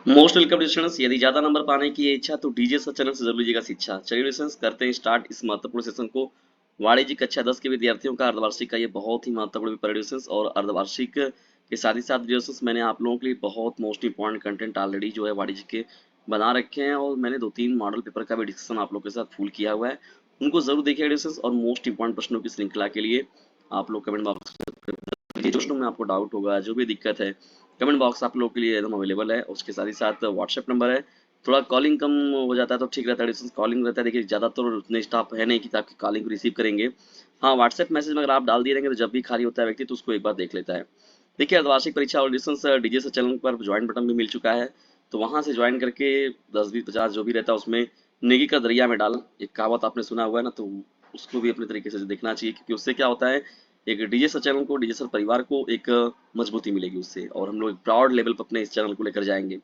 Most welcome students, यदि ज्यादा number पाने की है इच्छा तो डीजे सर चैनल से जरूर लीजिएगा शिक्षा। चलिए स्टूडेंट्स, करते हैं स्टार्ट इस महत्वपूर्ण सेशन को। वाणिज्य कक्षा 10 के विद्यार्थियों का अर्धवार्षिक का ये बहुत ही महत्वपूर्ण पेपर है स्टूडेंट्स। और अर्धवार्षिक के साथ ही साथ स्टूडेंट्स मैंने आप लोगों के लिए बहुत मोस्ट इंपॉर्टेंट कंटेंट ऑलरेडी जो है वाणिज्य के बना रखे हैं, और मैंने 2-3 मॉडल पेपर का भी डिस्कशन आप लोग के साथ फुल किया हुआ है। उनको जरूर देखिएगा स्टूडेंट्स। और मोस्ट इंपॉर्टेंट प्रश्नों की श्रृंखला के लिए आप लोग कमेंट बॉक्स ये प्रश्नों में आपको डाउट होगा, जो भी दिक्कत है, कमेंट बॉक्स आप लोगों के लिए एकदम अवेलेबल है। उसके साथ ही साथ व्हाट्सएप नंबर है। थोड़ा कॉलिंग कम हो जाता है तो ठीक रहता है, डिस्टेंस कॉलिंग रहता है। देखिए ज़्यादातर उतने स्टाफ है नहीं कि आपकी कॉलिंग को रिसीव करेंगे। हाँ, व्हाट्सएप मैसेज में अगर आप डाल दिए रहेंगे तो जब भी खाली होता है व्यक्ति तो उसको एक बार देख लेता है। देखिए, अर्धवार्षिक परीक्षा और डिस्टेंस डीजे से चैनल पर ज्वाइन बटन भी मिल चुका है, तो वहां से ज्वाइन करके 10, 20, 50 जो भी रहता है उसमें नेकी का दरिया में डाल, एक कहावत आपने सुना हुआ है ना, तो उसको भी अपने तरीके से देखना चाहिए, क्योंकि उससे क्या होता है, एक डीजे सर चैनल को, डीजे सर परिवार को एक मजबूती मिलेगी उससे, और हम लोग एक प्राउड लेवल पर अपने इस चैनल को लेकर जाएंगे।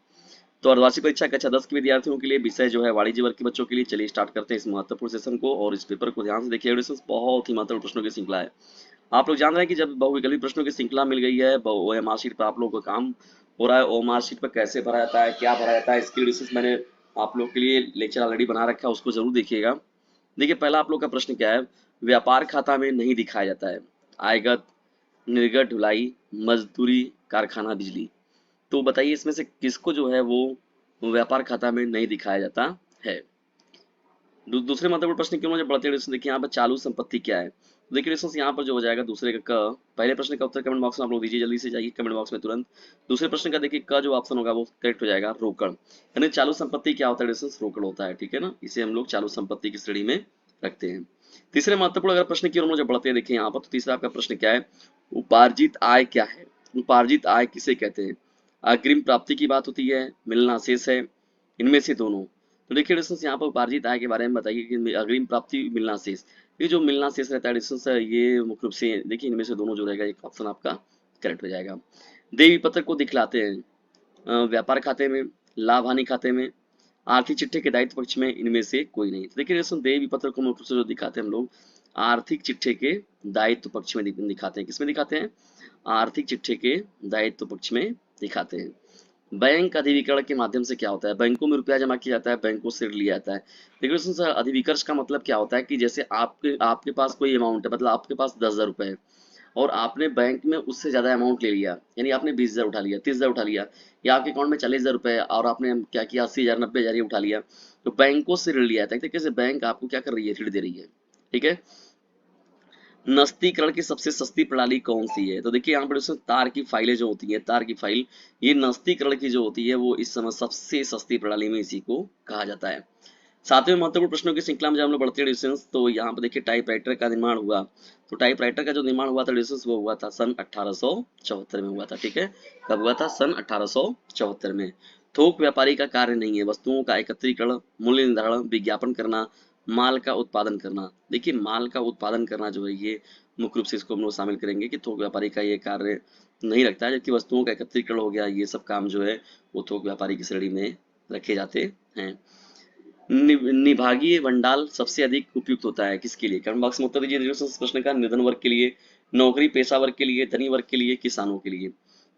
तो अर्धवार्षिक परीक्षा कक्षा 10 के विद्यार्थियों के लिए विषय जो है वाणिज्य वर्ग के बच्चों के लिए। चलिए स्टार्ट करते हैं इस महत्वपूर्ण सेशन को, और इस पेपर को ध्यान से देखिए। बहुत ही महत्वपूर्ण प्रश्नों की श्रृंखला है। आप लोग जान रहे हैं कि जब बहुविकल्पी प्रश्नों की श्रृंखला मिल गई है, ओएमआर शीट पर आप लोगों का काम हो रहा है। ओएमआर शीट पर कैसे भरा जाता है, क्या भरा जाता है, इसकी डिस्कस मैंने आप लोग के लिए लेक्चर ऑलरेडी बना रखा है, उसको जरूर देखिएगा। देखिए, पहला आप लोग का प्रश्न क्या है। व्यापार खाता में नहीं दिखाया जाता है आयगत, निर्गत, ढुलाई, मजदूरी, कारखाना, बिजली। तो बताइए इसमें से किसको जो है वो व्यापार खाता में नहीं दिखाया जाता है। दूसरे महत्वपूर्ण प्रश्न क्यों मुझे बढ़ते हैं। देखिए यहाँ पर चालू संपत्ति क्या है। तो देखिए दोस्तों, यहाँ पर जो हो जाएगा दूसरे का क। पहले प्रश्न का उत्तर कमेंट बॉक्स में आप लोग दीजिए, जल्दी से जाइए कमेंट बॉक्स में तुरंत। दूसरे प्रश्न का देखिए क जो ऑप्शन होगा वो करेक्ट हो जाएगा, रोकड़। यानी चालू संपत्ति क्या होता है दोस्तों, रोकड़ होता है, ठीक है ना। इसे हम लोग चालू संपत्ति की श्रेणी में रखते हैं। तीसरे महत्वपूर्ण अगर प्रश्न की ओर मुझे बढ़ते हैं, देखिए यहाँ पर तो तीसरा आपका प्रश्न क्या है। उपार्जित आय क्या है। उपार्जित आय किसे कहते हैं। अग्रिम प्राप्ति की बात होती है, मिलना शेष है, इनमें से दोनों। तो देखिए डिस्टेंस यहाँ पर उपार्जित आय के बारे में बताइए कि अग्रिम प्राप्ति, मिलना शेष। ये जो मिलना शेष रहता है डिस्टेंस, ये मुख्य रूप से देखिए इनमें से दोनों जो रहेगा, एक ऑप्शन आपका करेक्ट हो जाएगा। देय विपत्र को दिखलाते हैं व्यापार खाते में, लाभ हानि खाते में, आर्थिक चिट्ठे के दायित्व पक्ष में, इनमें से कोई नहीं। तो देखिए दोस्तों, देय विपत्र को मुख्य रूप से जो दिखाते हैं हम लोग आर्थिक चिट्ठे के दायित्व पक्ष में दिखाते हैं। किसमें दिखाते हैं, आर्थिक चिट्ठे के दायित्व पक्ष में दिखाते हैं। बैंक अधिविकरण के माध्यम से क्या होता है, बैंकों में रुपया जमा किया जाता है, बैंकों से ऋण लिया जाता है। देखिए दोस्तों सर, अधिविकर्ष का मतलब क्या होता है कि जैसे आपके आपके पास कोई अमाउंट है, मतलब आपके पास 10,000 रुपए है, और आपने बैंक में उससे ज्यादा अमाउंट ले लिया, यानी आपने 20,000 उठा लिया, 30,000 उठा लिया, या आपके अकाउंट में 40,000 रुपए है और आपने क्या किया, 80,000, 90,000 ये उठा लिया। तो बैंकों से ऋण लिया जाता है। एक तरीके से बैंक आपको क्या कर रही है, ऋण दे रही है, ठीक है। नस्तीकरण की सबसे सस्ती प्रणाली कौन सी है। तो देखिए यहाँ पर उसमें तार की फाइलें जो होती है, तार की फाइल, ये नस्तीकरण की जो होती है वो इस समय सबसे सस्ती प्रणाली में इसी को कहा जाता है। सातवें महत्वपूर्ण प्रश्नों की श्रृंखला में जब हम लोग बढ़ते हैं डिस्टेंस, तो यहाँ पर देखिए टाइपराइटर का निर्माण हुआ। तो टाइपराइटर का जो निर्माण हुआ था डिस्टेंस, वो हुआ था सन 1874 में हुआ था, ठीक है। कब हुआ था, सन 1874 में। थोक व्यापारी का कार्य नहीं है वस्तुओं का एकत्रीकरण, मूल्य निर्धारण, विज्ञापन करना, माल का उत्पादन करना। देखिए माल का उत्पादन करना जो है ये मुख्य रूप से इसको हम लोग शामिल करेंगे कि थोक व्यापारी का ये कार्य नहीं रखता है, जबकि वस्तुओं का एकत्रीकरण हो गया, ये सब काम जो है वो थोक व्यापारी की श्रेणी में रखे जाते हैं। निभागीय भंडाल सबसे अधिक उपयुक्त होता है किसके लिए। कमेंट बॉक्स में उत्तर दीजिए इस प्रश्न का। निर्धन वर्ग के लिए, नौकरी पेशा वर्ग के लिए, धनी वर्ग के लिए, किसानों के लिए।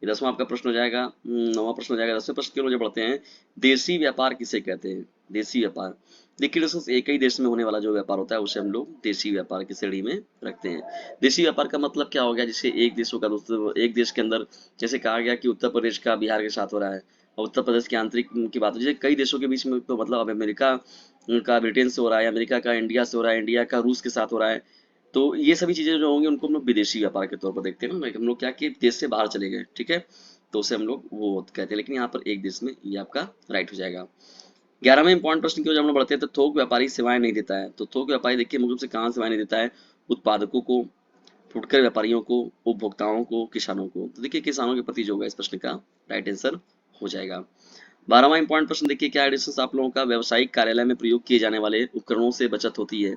ये 10वां आपका प्रश्न हो जाएगा। 9वां प्रश्न हो जाएगा। 10वें प्रश्न की ओर बढ़ते हैं। देशी व्यापार किसे कहते हैं। देशी व्यापार, देखिए दोस्तों, एक ही देश में होने वाला जो व्यापार होता है उसे हम लोग देशी व्यापार की श्रेणी में रखते हैं। देशी व्यापार का मतलब क्या हो गया, जैसे एक देशों का दूसरे, एक देश के अंदर, जैसे कहा गया कि उत्तर प्रदेश का बिहार के साथ हो रहा है, और उत्तर प्रदेश की आंतरिक की बात हो, जैसे कई देशों के बीच में, तो मतलब अब अमेरिका का ब्रिटेन से हो रहा है, अमेरिका का इंडिया से हो रहा है, इंडिया का रूस के साथ हो रहा है। तो ये सभी चीजें जो होंगी उनको हम लोग विदेशी व्यापार के तौर पर देखते हैं ना, हम लोग क्या कि देश से बाहर चले गए, ठीक है, तो उसे हम लोग वो कहते हैं। लेकिन यहाँ पर एक देश में, ये आपका राइट हो जाएगा। 11वें इंपॉर्टेंट प्रश्न की ओर जब हम लोग बढ़ते हैं, तो थोक व्यापारी सेवाएं नहीं देता है। तो थोक व्यापारी देखिए मुख्य रूप से कहाँ सेवाएं नहीं देता है, उत्पादकों को, फुटकर व्यापारियों को, उपभोक्ताओं को, किसानों को। तो देखिए किसानों के प्रति जो होगा इस प्रश्न का राइट आंसर हो जाएगा। 12वां इंपॉर्टेंट प्रश्न देखिए क्या है डिस्टेंस, आप लोगों का व्यावसायिक कार्यालय में प्रयोग किए जाने वाले उपकरणों से बचत होती है।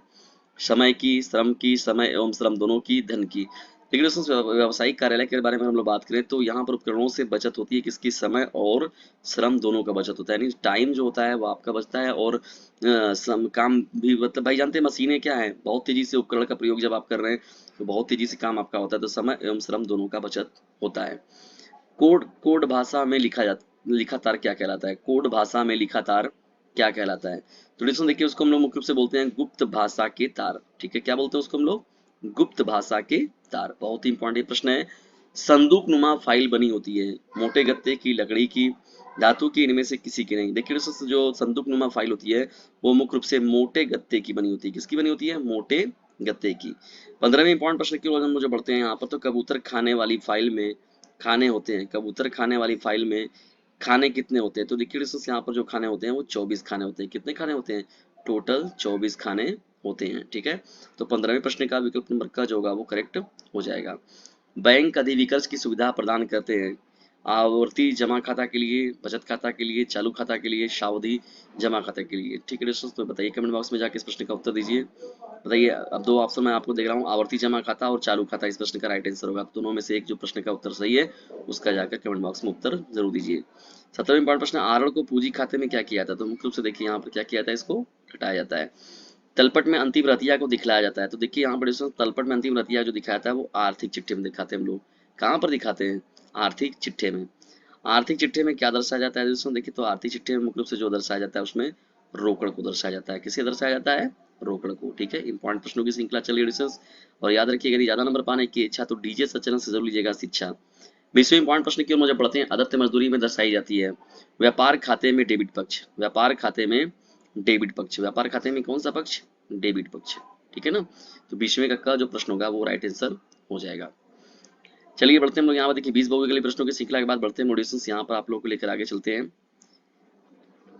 समय की, श्रम की, समय एवं श्रम दोनों की, धन की। लेकिन दोस्तों व्यावसायिक कार्यालय के बारे में हम लोग बात करें तो यहाँ पर उपकरणों से बचत होती है किसकी, समय और श्रम दोनों का बचत होता है। यानी टाइम जो होता है वो आपका बचता है, और श्रम काम भी, मतलब भाई जानते हैं मशीनें क्या है, बहुत तेजी से उपकरण का प्रयोग जब आप कर रहे हैं तो बहुत तेजी से काम आपका होता है, तो समय एवं श्रम दोनों का बचत होता है। कोड कोड भाषा में लिखा जाता लिखा तार क्या कहलाता है? कोड भाषा में लिखा तार क्या कहलाता है? तो डिस्कशन देखिए, उसको हम लोग मुख्य रूप से बोलते हैं गुप्त भाषा के तार। ठीक है, क्या बोलते हैं उसको हम लोग? गुप्त भाषा के तार। बहुत ही इंपॉर्टेंट प्रश्न है। संदूक नुमा फाइल बनी होती है, मोटे गत्ते की, लकड़ी की, धातु की, इनमें से किसी की नहीं। देखिए दोस्तों, जो संदूक नुमा फाइल होती है वो मुख्य रूप से मोटे गत्ते की बनी होती है। किसकी बनी होती है? मोटे गत्ते की। 15वें इंपॉर्टेंट प्रश्न की ओर हम लोग बढ़ते हैं यहाँ पर। तो कबूतर खाने वाली फाइल में खाने होते हैं, कबूतर खाने वाली फाइल में खाने कितने होते हैं? तो देखिए दोस्तों, यहाँ पर जो खाने होते हैं वो 24 खाने होते हैं। कितने खाने होते हैं? टोटल 24 खाने होते हैं। ठीक है, तो 15वें प्रश्न का विकल्प नंबर का जो होगा वो करेक्ट हो जाएगा। बैंक अधिविकर्ष की सुविधा प्रदान करते हैं, आवर्ती जमा खाता के लिए, बचत खाता के लिए, चालू खाता के लिए, सावधि जमा खाता के लिए। ठीक है दोस्तों, तो बताइए कमेंट बॉक्स में जाके इस प्रश्न का उत्तर दीजिए। बताइए, अब दो ऑप्शन मैं आपको देख रहा हूँ, आवर्ती जमा खाता और चालू खाता। इस प्रश्न का राइट आंसर होगा। दोनों में से एक जो प्रश्न का उत्तर सही है उसका जाकर कमेंट बॉक्स में उत्तर जरूर दीजिए। 17वां इंपॉर्टेंट प्रश्न, आहरण को पूंजी खाते में क्या किया जाता है? तो मुख्य रूप से देखिए यहाँ पर क्या किया जाता है, इसको घटाया जाता है। तलपट में अंतिम रतिया को दिखलाया जाता है। तो देखिए यहाँ पर दोस्तों, तलपट में अंतिम रतिया जो दिखाता है वो आर्थिक चिट्ठे में दिखाते हैं हम लोग। कहाँ पर दिखाते हैं? आर्थिक चिट्ठे में। आर्थिक चिट्ठे में क्या दर्शाया जाता है दोस्तों? देखिए, तो आर्थिक चिट्ठे में मुख्य रूप से जो दर्शाया जाता है उसमें रोकड़ को दर्शाया जाता है। किसे दर्शाया जाता है? रोकड़ को। ठीक है, इंपॉर्टेंट प्रश्नों की श्रृंखला चल रही है। और याद रखिए, अगर ज्यादा नंबर पाने की इच्छा तो डीजे सचलन से जरूर लीजिएगा शिक्षा। 20वें इंपॉर्टेंट प्रश्न की ओर मुझे पढ़ते हैं। आदित्य मजदूरी में दर्शाई जाती है व्यापार खाते में डेबिट पक्ष। व्यापार खाते में डेबिट पक्ष। व्यापार खाते में कौन सा पक्ष? डेबिट पक्ष। ठीक है ना, तो 20वें का जो प्रश्न होगा वो राइट आंसर हो जाएगा। चलिए बढ़ते हैं हम लोग यहाँ पर। देखिए 20 भौगोलिक प्रश्नों की श्रृंखला के बाद बढ़ते हैं मॉड्यूल्स यहाँ पर आप लोगों को लेकर आगे चलते हैं।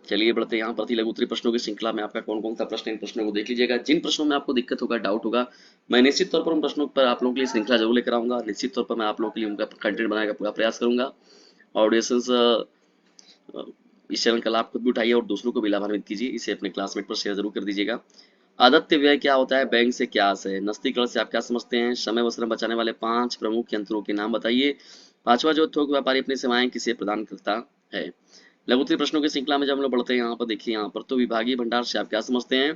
चलिए बढ़ते हैं यहाँ पर लघु उत्तरीय प्रश्नों की श्रृंखला में आपका कौन कौन सा प्रश्न है, इन प्रश्नों को देख लीजिएगा। जिन प्रश्नों में आपको दिक्कत होगा, डाउट होगा, मैं निश्चित तौर पर उन प्रश्नों पर आप लोगों के लिए श्रृंखला जरूर लेकर आऊंगा। निश्चित तौर पर मैं आप लोगों के लिए उनका कंटेंट बनाने का पूरा प्रयास करूंगा। ऑडियंस इस चैनल का लाभ खुद भी उठाइए और दूसरों को भी लाभान्वित कीजिए। इसे अपने क्लासमेट पर शेयर जरूर कर दीजिएगा। आदित्य व्यय क्या होता है? बैंक से क्या आशय है? नस्तीकरण से आप क्या समझते हैं? समय व श्रम बचाने वाले 5 प्रमुख यंत्रों के नाम बताइए। 5वां, जो थोक व्यापारी अपनी सेवाएं किसे प्रदान करता है? लघु उत्तरीय प्रश्नों की श्रृंखला में जब हम लोग बढ़ते हैं यहाँ पर, देखिए यहाँ पर तो विभागीय भंडार से आप क्या समझते हैं?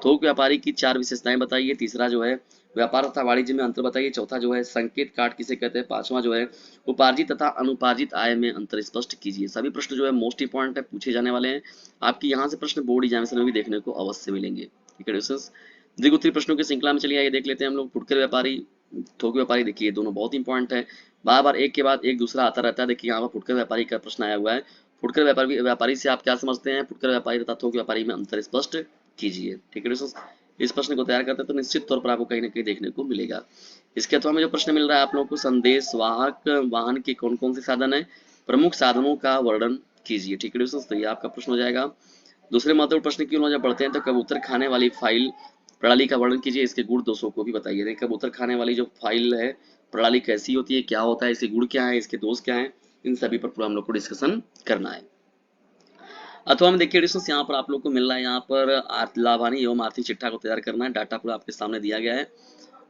थोक व्यापारी की 4 विशेषताएं बताइए। तीसरा जो है व्यापार तथा वाणिज्य में अंतर बताइए। चौथा जो है संकेत कार्ड किसे कहते हैं? 5वां जो है उपार्जित तथा अनुपार्जित आय में अंतर स्पष्ट कीजिए। सभी प्रश्न जो है मोस्ट इंपॉर्टेंट है, पूछे जाने वाले हैं। आपकी यहाँ से प्रश्न बोर्ड एग्जामिनेशन में भी देखने को अवश्य मिलेंगे। ठीक है दोस्तों, द्विगुत्तरीय प्रश्नों की श्रृंखला में चलिए आइए देख लेते हैं हम लोग। फुटकर व्यापारी, थोक व्यापारी, देखिए दोनों बहुत इंपॉर्टेंट है। बार बार एक के बाद एक दूसरा आता रहता है। देखिए यहाँ पर फुटकर व्यापारी का प्रश्न आया हुआ है। फुटकर व्यापारी से आप क्या समझते हैं? फुटकर व्यापारी तथा थोक व्यापारी में अंतर स्पष्ट कीजिए। ठीक है दोस्तों, इस प्रश्न को तैयार करते हैं तो निश्चित तौर पर आपको कहीं ना कहीं देखने को मिलेगा। इसके अथवा में जो प्रश्न मिल रहा है आप लोगों को, संदेश वाहक वाहन के कौन कौन से साधन है? प्रमुख साधनों का वर्णन कीजिए। ठीक है दोस्तों, तो ये आपका प्रश्न हो जाएगा। दूसरे महत्वपूर्ण प्रश्न की ओर जब बढ़ते हैं तो कबूतर खाने वाली फाइल प्रणाली का वर्णन कीजिए। इसके गुण दोषों को भी बताइए। कबूतर खाने वाली जो फाइल है प्रणाली कैसी होती है, क्या होता है, इसके गुण क्या है, इसके दोष क्या है, इन सभी पर पूरा हम लोग को डिस्कशन करना है। अथवा में देखिए दोस्तों, यहाँ पर आप लोग को मिल रहा है, यहाँ पर लाभानी एवं आर्थिक चिट्ठा को तैयार करना है। डाटा पूरा आपके सामने दिया गया है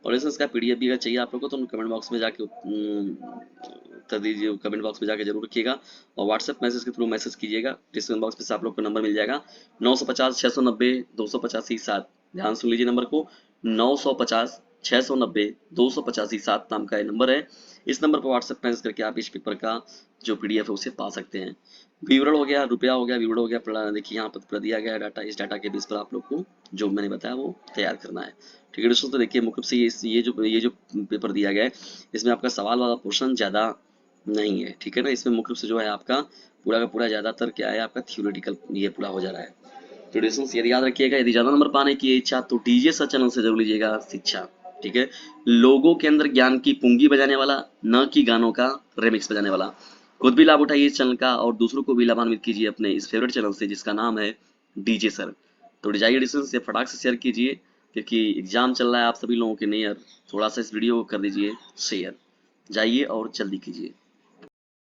और इसका पीडीएफ भी अगर चाहिए आप लोग को तो कमेंट बॉक्स में जाके उत्तर दीजिए। कमेंट बॉक्स में जाके जरूर रखिएगा और व्हाट्सएप मैसेज के थ्रू मैसेज कीजिएगा। डिस्क्रिप्शन बॉक्स में से आप लोग को नंबर मिल जाएगा 950 690 285 7। ध्यान सुन लीजिए नंबर को, 950 690 285 7 नाम का ये नंबर है। इस नंबर पर व्हाट्सएप मैसेज करके आप इस पेपर का जो पीडीएफ है उसे पा सकते हैं। विवरण हो गया, रुपया हो गया, विवरण हो गया, देखिए यहाँ पर दिया गया है डाटा। इस डाटा के बेस पर आप लोग को जो मैंने बताया वो तैयार करना है। ठीक है दोस्तों, तो देखिए मुख्य रूप से ये जो पेपर दिया गया है इसमें आपका सवाल वाला पोर्शन ज्यादा नहीं है। ठीक है ना, इसमें मुख्य रूप से जो है आपका पूरा का पूरा ज्यादातर क्या है आपका थ्योरेटिकल ये पूरा हो जा रहा है। तो दोस्तों यदि याद रखिएगा, यदि ज्यादा नंबर पाने की इच्छा तो डीजे सर चैनल से जरूर लीजिएगा शिक्षा। ठीक है, लोगों के अंदर ज्ञान की पूंगी बजाने वाला, न कि गानों का रेमिक्स बजाने वाला। खुद भी लाभ उठाइए इस चैनल का और दूसरों को भी लाभान्वित कीजिए अपने इस फेवरेट चैनल से जिसका नाम है डीजे सर। तो जाइए डिस्टेंस से फटाक से शेयर कीजिए क्योंकि एग्जाम चल रहा है आप सभी लोगों के। नहीं यार, थोड़ा सा इस वीडियो को कर दीजिए शेयर, जाइए और जल्दी कीजिए।